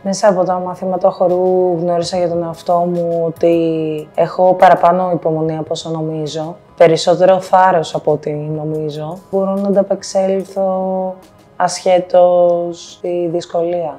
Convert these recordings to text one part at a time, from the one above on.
Μέσα από τα μαθήματα χορού γνώρισα για τον εαυτό μου ότι έχω παραπάνω υπομονή από όσο νομίζω, περισσότερο θάρρος από ό,τι νομίζω. Μπορώ να ανταπεξέλθω ασχέτως στη δυσκολία.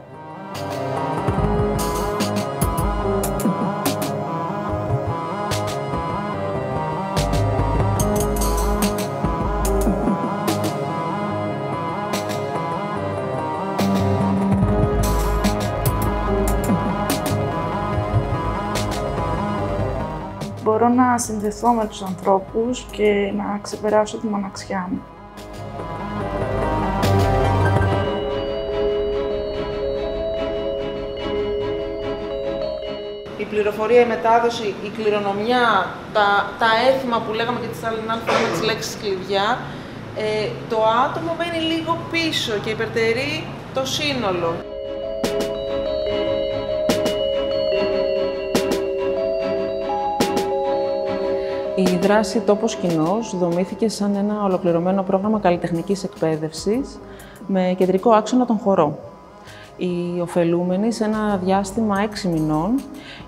Μπορώ να συνδεθώ με τους ανθρώπους και να ξεπεράσω τη μοναξιά μου. Η πληροφορία, η μετάδοση, η κληρονομιά, τα έθιμα που λέγαμε και την άλλη φορά με τις λέξεις κλειδιά, το άτομο μένει λίγο πίσω και υπερτερεί το σύνολο. Η δράση «Τόπος κοινός» δομήθηκε σαν ένα ολοκληρωμένο πρόγραμμα καλλιτεχνικής εκπαίδευσης με κεντρικό άξονα τον χορό. Οι ωφελούμενοι σε ένα διάστημα 6 μηνών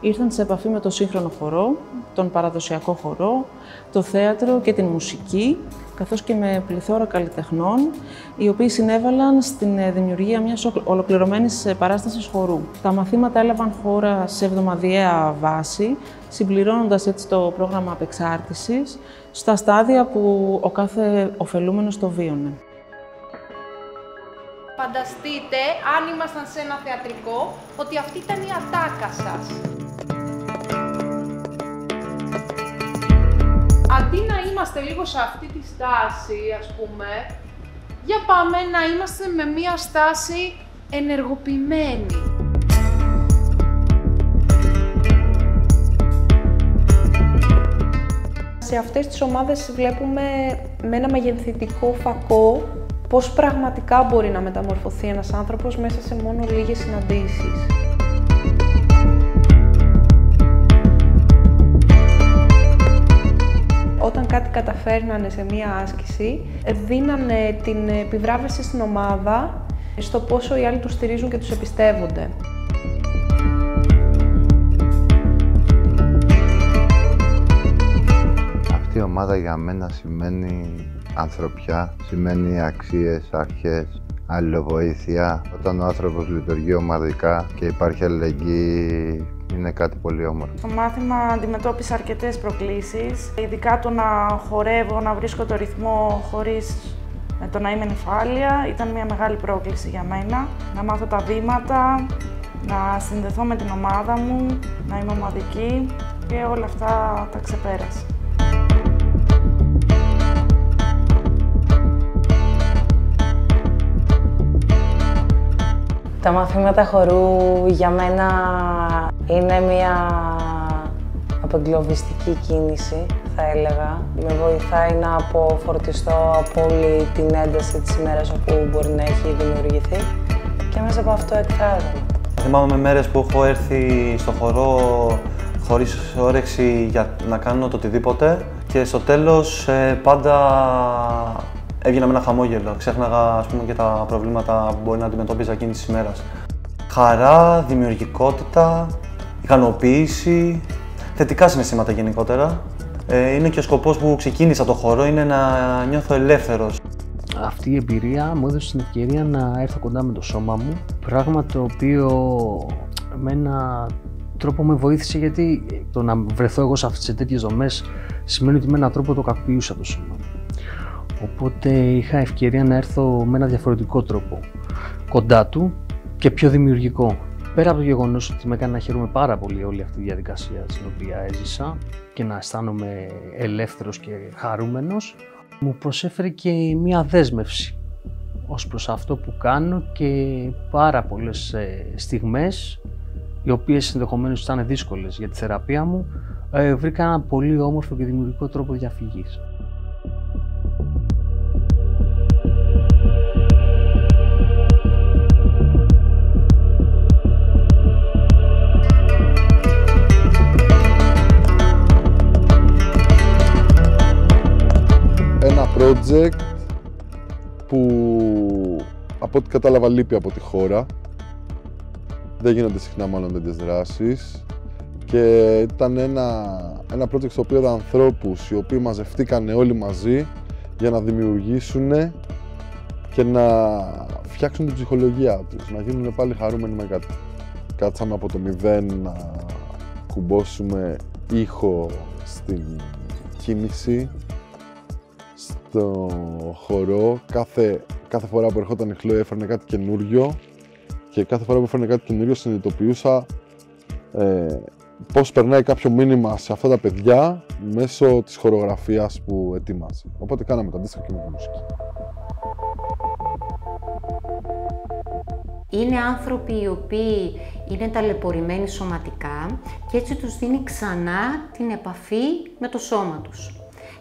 ήρθαν σε επαφή με το σύγχρονο χορό, τον παραδοσιακό χορό, το θέατρο και την μουσική, καθώς και με πληθώρα καλλιτεχνών, οι οποίοι συνέβαλαν στην δημιουργία μιας ολοκληρωμένης παράστασης χορού. Τα μαθήματα έλαβαν χώρα σε εβδομαδιαία βάση, συμπληρώνοντας έτσι το πρόγραμμα απεξάρτησης στα στάδια που ο κάθε ωφελούμενος το βίωνε. Φανταστείτε, αν ήμασταν σε ένα θεατρικό, ότι αυτή ήταν η ατάκα σας. Αντί να είμαστε λίγο σε αυτή τη στάση, ας πούμε, για πάμε να είμαστε με μία στάση ενεργοποιημένη. Σε αυτές τις ομάδες βλέπουμε με ένα μεγεθυντικό φακό πώς πραγματικά μπορεί να μεταμορφωθεί ένας άνθρωπος μέσα σε μόνο λίγες συναντήσεις. Όταν κάτι καταφέρνανε σε μία άσκηση, δίνανε την επιβράβευση στην ομάδα στο πόσο οι άλλοι τους στηρίζουν και τους εμπιστεύονται. Αυτή η ομάδα για μένα σημαίνει ανθρωπιά, σημαίνει αξίες, αρχές, αλληλοβοήθεια. Όταν ο άνθρωπος λειτουργεί ομαδικά και υπάρχει αλληλεγγύη, είναι κάτι πολύ όμορφο. Το μάθημα αντιμετώπισε αρκετές προκλήσεις, ειδικά το να χορεύω, να βρίσκω το ρυθμό χωρίς το να είμαι νυφάλια. Ήταν μια μεγάλη πρόκληση για μένα. Να μάθω τα βήματα, να συνδεθώ με την ομάδα μου, να είμαι ομαδική και όλα αυτά τα ξεπέρασα. Τα μαθήματα χορού για μένα είναι μια απεγκλωβιστική κίνηση, θα έλεγα. Με βοηθάει να αποφορτιστώ από όλη την ένταση της ημέρας όπου μπορεί να έχει δημιουργηθεί και μέσα από αυτό εκφράζομαι. Θυμάμαι μέρες που έχω έρθει στο χορό χωρίς όρεξη για να κάνω το οτιδήποτε και στο τέλος πάντα έβγαινα με ένα χαμόγελο. Ξέχναγα, ας πούμε, και τα προβλήματα που μπορεί να αντιμετώπιζα εκείνης της ημέρας. Χαρά, δημιουργικότητα, ικανοποίηση, θετικά συναισθήματα γενικότερα. Είναι και ο σκοπός που ξεκίνησα το χορό, είναι να νιώθω ελεύθερος. Αυτή η εμπειρία μου έδωσε την ευκαιρία να έρθω κοντά με το σώμα μου, πράγμα το οποίο με έναν τρόπο με βοήθησε, γιατί το να βρεθώ εγώ σε τέτοιες δομές σημαίνει ότι με έναν τρόπο το κακοποιούσα το σώμα μου. Οπότε είχα ευκαιρία να έρθω με ένα διαφορετικό τρόπο κοντά του και πιο δημιουργικό. Πέρα από το γεγονός ότι με έκανε να χαίρομαι πάρα πολύ όλη αυτή τη διαδικασία στην οποία έζησα και να αισθάνομαι ελεύθερος και χαρούμενος, μου προσέφερε και μία δέσμευση ως προς αυτό που κάνω και πάρα πολλές στιγμές οι οποίες ενδεχομένως ήταν δύσκολες για τη θεραπεία μου, βρήκα ένα πολύ όμορφο και δημιουργικό τρόπο διαφυγής. Ένα project που από ό,τι κατάλαβα λείπει από τη χώρα. Δεν γίνονται συχνά μάλλον τέτοιες δράσεις και ήταν ένα project στο οποίο είδα ανθρώπους οι οποίοι μαζευτήκαν όλοι μαζί για να δημιουργήσουν και να φτιάξουν την ψυχολογία τους, να γίνουν πάλι χαρούμενοι με κάτι. Κάτσαμε από το μηδέν να κουμπώσουμε ήχο στην κίνηση, στο χορό. Κάθε φορά που ερχόταν η Χλόη έφερνε κάτι καινούριο και κάθε φορά που έφερνε κάτι καινούριο συνειδητοποιούσα πώς περνάει κάποιο μήνυμα σε αυτά τα παιδιά μέσω της χορογραφίας που ετοίμαζε. Οπότε κάναμε το αντίστοιχο και με τη μουσική. Είναι άνθρωποι οι οποίοι είναι ταλαιπωρημένοι σωματικά και έτσι τους δίνει ξανά την επαφή με το σώμα τους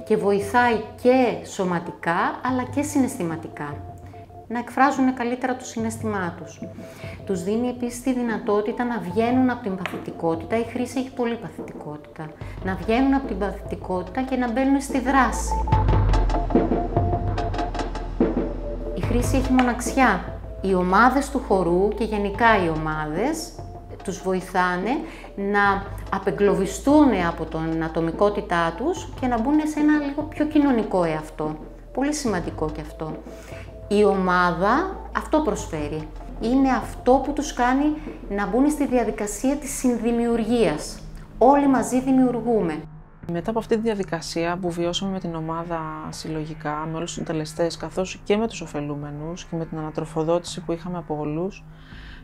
και βοηθάει και σωματικά αλλά και συναισθηματικά να εκφράζουν καλύτερα το συναίσθημά τους. Τους δίνει επίσης τη δυνατότητα να βγαίνουν από την παθητικότητα, η χρήση έχει πολύ παθητικότητα, να βγαίνουν από την παθητικότητα και να μπαίνουν στη δράση. Η χρήση έχει μοναξιά. Οι ομάδες του χορού και γενικά οι ομάδες τους βοηθάνε να απεγκλωβιστούν από την ατομικότητά τους και να μπουν σε ένα λίγο πιο κοινωνικό εαυτό. Πολύ σημαντικό και αυτό. Η ομάδα αυτό προσφέρει. Είναι αυτό που τους κάνει να μπουν στη διαδικασία της συνδημιουργίας. Όλοι μαζί δημιουργούμε. Μετά από αυτή τη διαδικασία που βιώσαμε με την ομάδα συλλογικά, με όλους τους συντελεστές, καθώς και με τους ωφελούμενους και με την ανατροφοδότηση που είχαμε από όλους,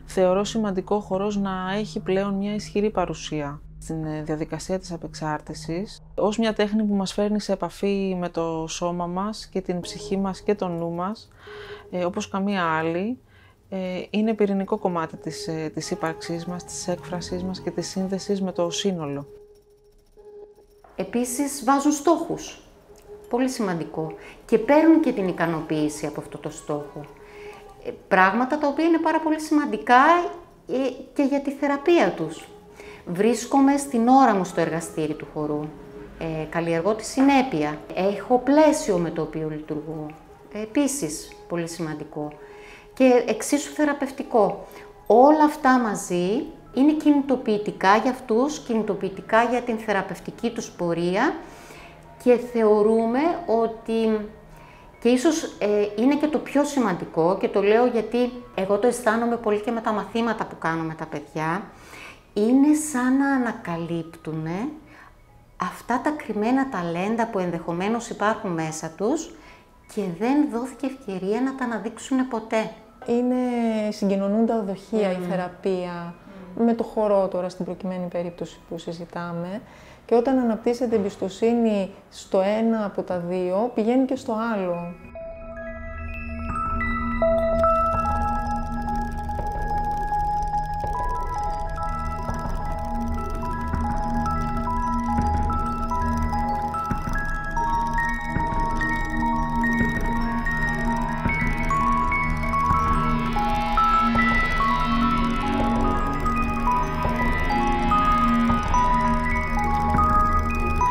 θεωρώ σημαντικό ο χορός να έχει πλέον μια ισχυρή παρουσία στην διαδικασία της απεξάρτησης, ως μια τέχνη που μας φέρνει σε επαφή με το σώμα μας και την ψυχή μας και το νου μας, όπως καμία άλλη. Είναι πυρηνικό κομμάτι της ύπαρξής μας, της έκφρασής μας και της σύνδεσης με το σύνολο. Επίσης βάζουν στόχους, πολύ σημαντικό, και παίρνουν και την ικανοποίηση από αυτό το στόχο. Πράγματα τα οποία είναι πάρα πολύ σημαντικά και για τη θεραπεία τους. Βρίσκομαι στην ώρα μου στο εργαστήρι του χορού, καλλιεργώ τη συνέπεια, έχω πλαίσιο με το οποίο λειτουργώ, επίσης πολύ σημαντικό και εξίσου θεραπευτικό. Όλα αυτά μαζί είναι κινητοποιητικά για αυτούς, κινητοποιητικά για την θεραπευτική τους πορεία και θεωρούμε ότι, και ίσως είναι και το πιο σημαντικό, και το λέω γιατί εγώ το αισθάνομαι πολύ και με τα μαθήματα που κάνω με τα παιδιά, είναι σαν να ανακαλύπτουν αυτά τα κρυμμένα ταλέντα που ενδεχομένως υπάρχουν μέσα τους και δεν δόθηκε ευκαιρία να τα αναδείξουν ποτέ. Είναι συγκοινωνούντα δοχεία η θεραπεία με το χορό τώρα στην προκειμένη περίπτωση που συζητάμε και όταν αναπτύσσεται εμπιστοσύνη στο ένα από τα δύο πηγαίνει και στο άλλο.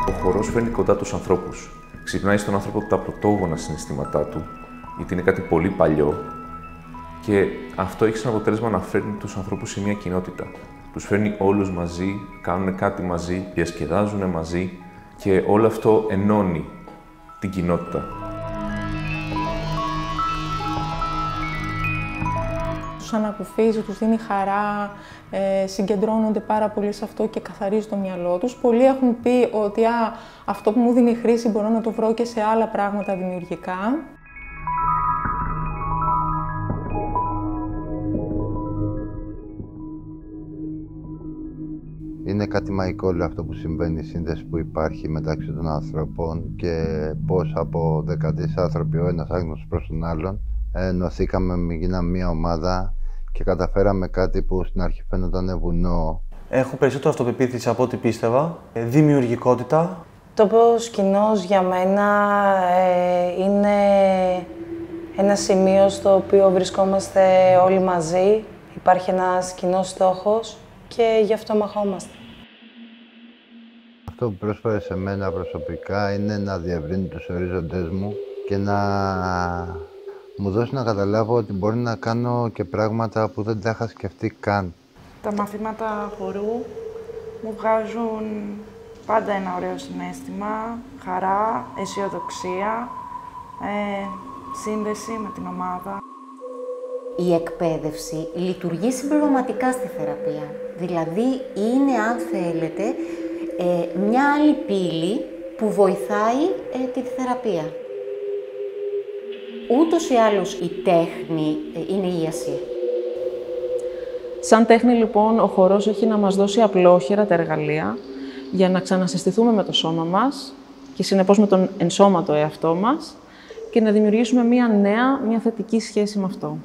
Ο χορός φέρνει κοντά τους ανθρώπους. Ξυπνάει στον άνθρωπο τα πρωτόγωνα συναισθήματά του, γιατί είναι κάτι πολύ παλιό και αυτό έχει σαν αποτέλεσμα να φέρνει τους ανθρώπους σε μια κοινότητα. Τους φέρνει όλους μαζί, κάνουν κάτι μαζί, διασκεδάζουν μαζί και όλο αυτό ενώνει την κοινότητα. Τους ανακουφίζει, τους δίνει χαρά, συγκεντρώνονται πάρα πολύ σε αυτό και καθαρίζει το μυαλό τους. Πολλοί έχουν πει ότι αυτό που μου δίνει η χρήση μπορώ να το βρω και σε άλλα πράγματα δημιουργικά. Είναι κάτι μαγικό όλο αυτό που συμβαίνει, η σύνδεση που υπάρχει μεταξύ των ανθρώπων και πώς από 13 άνθρωποι ο ένας άγνωστος προς τον άλλον ενωθήκαμε, γίναμε μια ομάδα και καταφέραμε κάτι που στην αρχή φαίνονταν βουνό. Έχω περισσότερο αυτοπεποίθηση από ό,τι πίστευα, δημιουργικότητα. Τόπος κοινός για μένα είναι ένα σημείο στο οποίο βρισκόμαστε όλοι μαζί. Υπάρχει ένας κοινός στόχος και γι' αυτό μαχόμαστε. Αυτό που πρόσφερε σε μένα προσωπικά είναι να διευρύνει τους ορίζοντές μου και να μου δώσει να καταλάβω ότι μπορεί να κάνω και πράγματα που δεν τα είχα σκεφτεί καν. Τα μαθήματα χορού μου βγάζουν πάντα ένα ωραίο συναίσθημα, χαρά, αισιοδοξία, σύνδεση με την ομάδα. Η εκπαίδευση λειτουργεί συμπληρωματικά στη θεραπεία. Δηλαδή, είναι, αν θέλετε, μια άλλη πύλη που βοηθάει τη θεραπεία. Ούτως ή άλλως η τέχνη είναι η ίαση. Σαν τέχνη, λοιπόν, ο χορός έχει να μας δώσει απλόχερα τα εργαλεία για να ξανασυστηθούμε με το σώμα μας και συνεπώς με τον ενσώματο εαυτό μας και να δημιουργήσουμε μια νέα, μια θετική σχέση με αυτό.